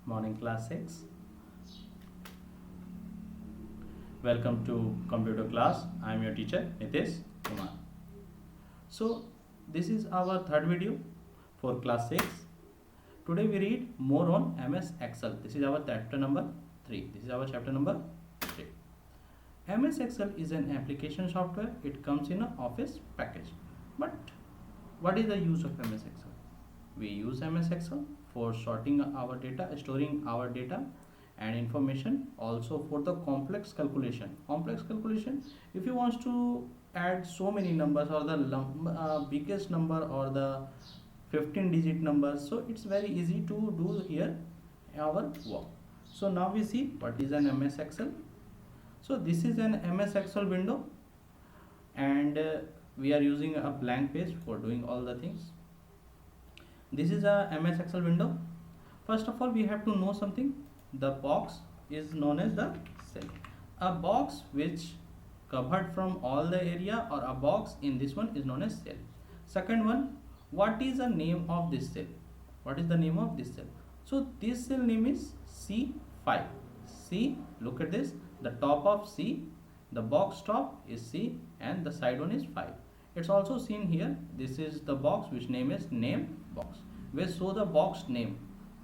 Morning class 6. Welcome to computer class. I am your teacher Nitesh Kumar. So this is our third video for class 6. Today we read more on MS Excel. This is our chapter number 3. This is our chapter number 3. MS Excel is an application software. It comes in an office package. But what is the use of MS Excel? We use MS Excel for sorting our data, storing our data and information, also for the complex calculation. If you want to add so many numbers or the biggest number or the 15 digit numbers, so it's very easy to do here our work. So now we see what is an MS Excel. So this is an MS Excel window, and we are using a blank page for doing all the things. This is a MS Excel window. First of all, we have to know something. The box is known as the cell. A box which covered from all the area, or a box in this one, is known as cell. Second one, what is the name of this cell? What is the name of this cell? So this cell name is C5. C, look at this. The top of C, the box top is C, and the side one is 5. It's also seen here. This is the box which name is name box. We show the box name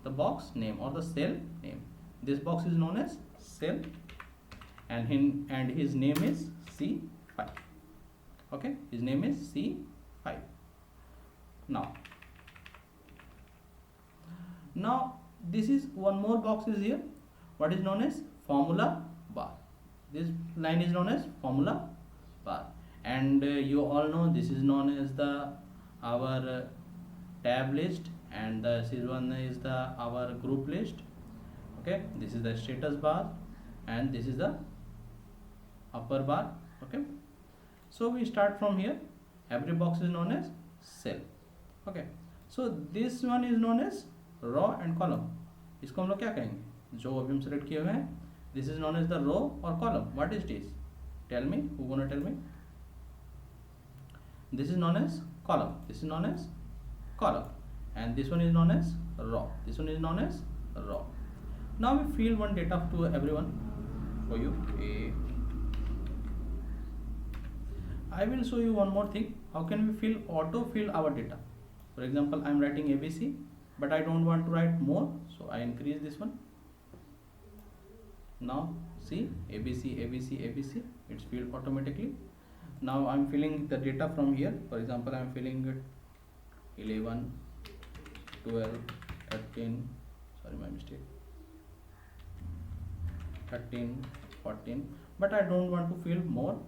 or the cell name. This box is known as cell, and his name is C5. Okay, his name is C5. Now this is one more box is here. What is known as formula bar. This line is known as formula bar, and you all know this is known as our tab list, and this is one is our group list. Okay, this is the status bar, and this is the upper bar. Okay, so we start from here. Every box is known as cell. Okay, so this one is known as row and column. इसको हम लोग क्या कहेंगे? जो अभी हम select किए हुए हैं, this is known as the row or column. What is this? Tell me. Who gonna tell me? This is known as column. This is known as column, and this one is known as row. This one is known as row. Now we fill one data to everyone for you. I will show you one more thing. How can we auto fill our data? For example, I am writing ABC, but I don't want to write more, so I increase this one. Now see, ABC, it's filled automatically. Now I am filling the data from here. For example, I am filling it 11, 12, 13, sorry, my mistake, 13, 14, but I don't want to fill more,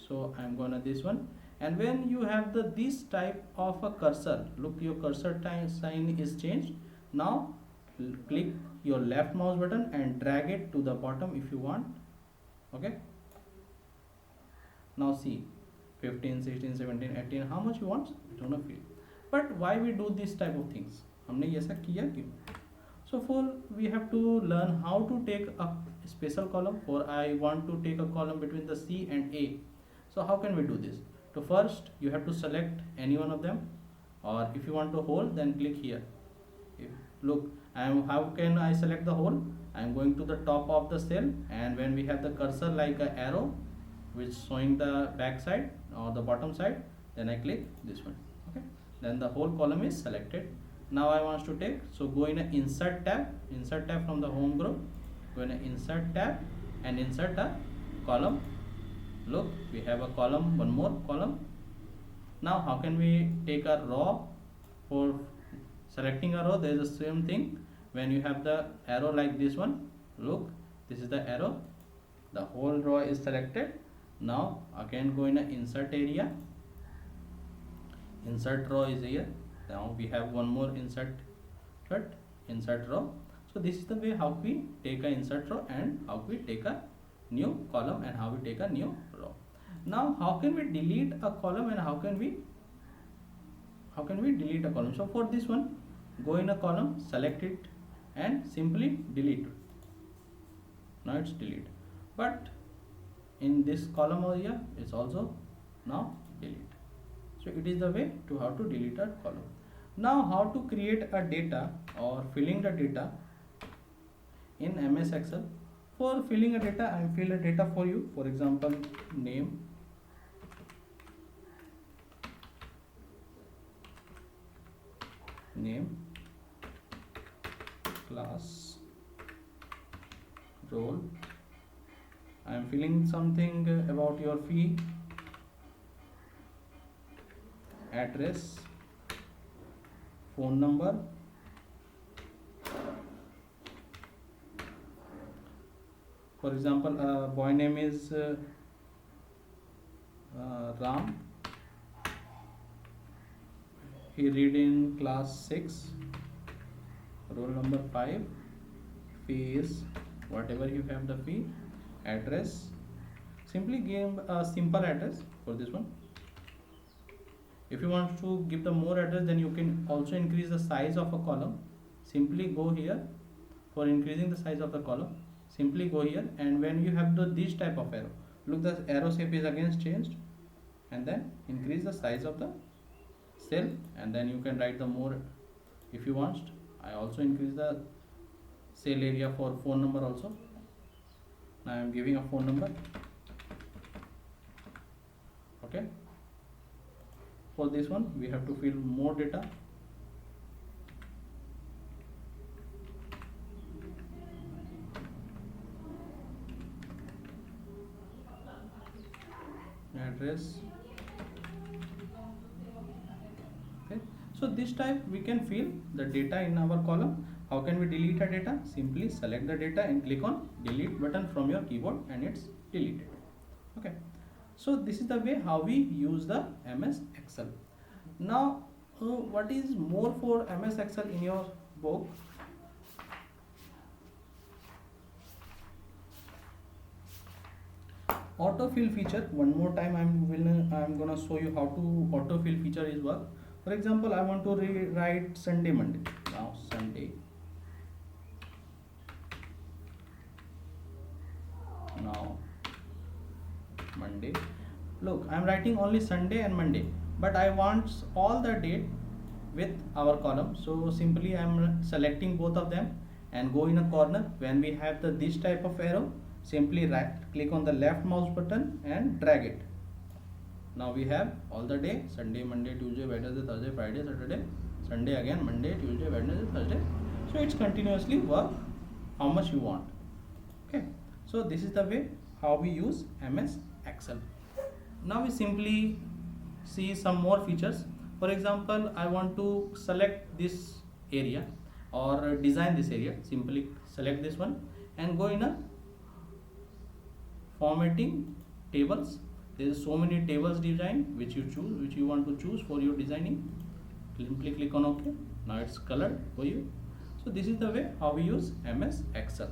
so I am gonna this one. And when you have this type of a cursor, look, your cursor sign is changed. Now click your left mouse button and drag it to the bottom if you want. Okay, now see, 15, 16, 17, 18, how much you want, you don't feel. But why we do this type of things? हमने ये ऐसा किया क्यों? So for we have to learn how to take a special column. For I want to take a column between the C and A. So how can we do this? So first you have to select any one of them, or if you want to hold, then click here. Look, how can I select the whole? I am going to the top of the cell, and when we have the cursor like an arrow which showing the back side or the bottom side, then I click this one. Okay, then the whole column is selected. Now I want to take, so go in a insert tab from the home group, go in a insert tab and insert a column. Look, we have a column, one more column. Now how can we take a row? For selecting a row, there is the same thing. When you have the arrow like this one, look, this is the arrow, the whole row is selected. Now again go in a insert area, insert row is here. Now we have one more insert row. So this is the way how we take a insert row, and how we take a new column, and how we take a new row. Now how can we delete a column, and how can we delete a column? So for this one, go in a column, select it, and simply delete it. Now it's delete, but in this column over here, it's also now delete. So it is the way to how to delete a column. Now how to create a data or filling the data in MS Excel, for filling a data, I am fill a data for you. For example, name, class, role. I am filling something about your fee, address, phone number, for example, boy name is Ram. He read in class 6, roll number 5, fee is whatever you have the fee, address, simply give a simple address for this one. If you want to give the more address, then you can also increase the size of a column. Simply go here for increasing the size of the column. Simply go here, and when you have this type of arrow, look, the arrow shape is again changed, and then increase the size of the cell, and then you can write the more if you want. I also increase the cell area for phone number also. Now I am giving a phone number. Okay. For this one, we have to fill more data. Address. Okay. So this type we can fill the data in our column. How can we delete a data? Simply select the data and click on delete button from your keyboard, and it's deleted. Okay. So this is the way how we use the MS Excel. Now, what is more for MS Excel in your book? Autofill feature. One more time, I'm gonna show you how to autofill feature is work. For example, I want to rewrite Sunday, Monday. Now Sunday. Now Monday. Look, I am writing only Sunday and Monday, but I want all the date with our column. So simply I am selecting both of them and go in a corner. When we have this type of arrow, simply click on the left mouse button and drag it. Now we have all the day: Sunday, Monday, Tuesday, Wednesday, Thursday, Friday, Saturday, Sunday again, Monday, Tuesday, Wednesday, Thursday. So it's continuously work how much you want. Okay. So this is the way how we use MS Excel. Now we simply see some more features. For example, I want to select this area or design this area. Simply select this one and go in a formatting tables. There is so many tables design which you want to choose for your designing. Simply click on OK. Now it's colored for you. So this is the way how we use MS Excel.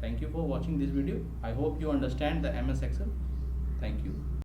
Thank you for watching this video. I hope you understand the MS Excel. Thank you.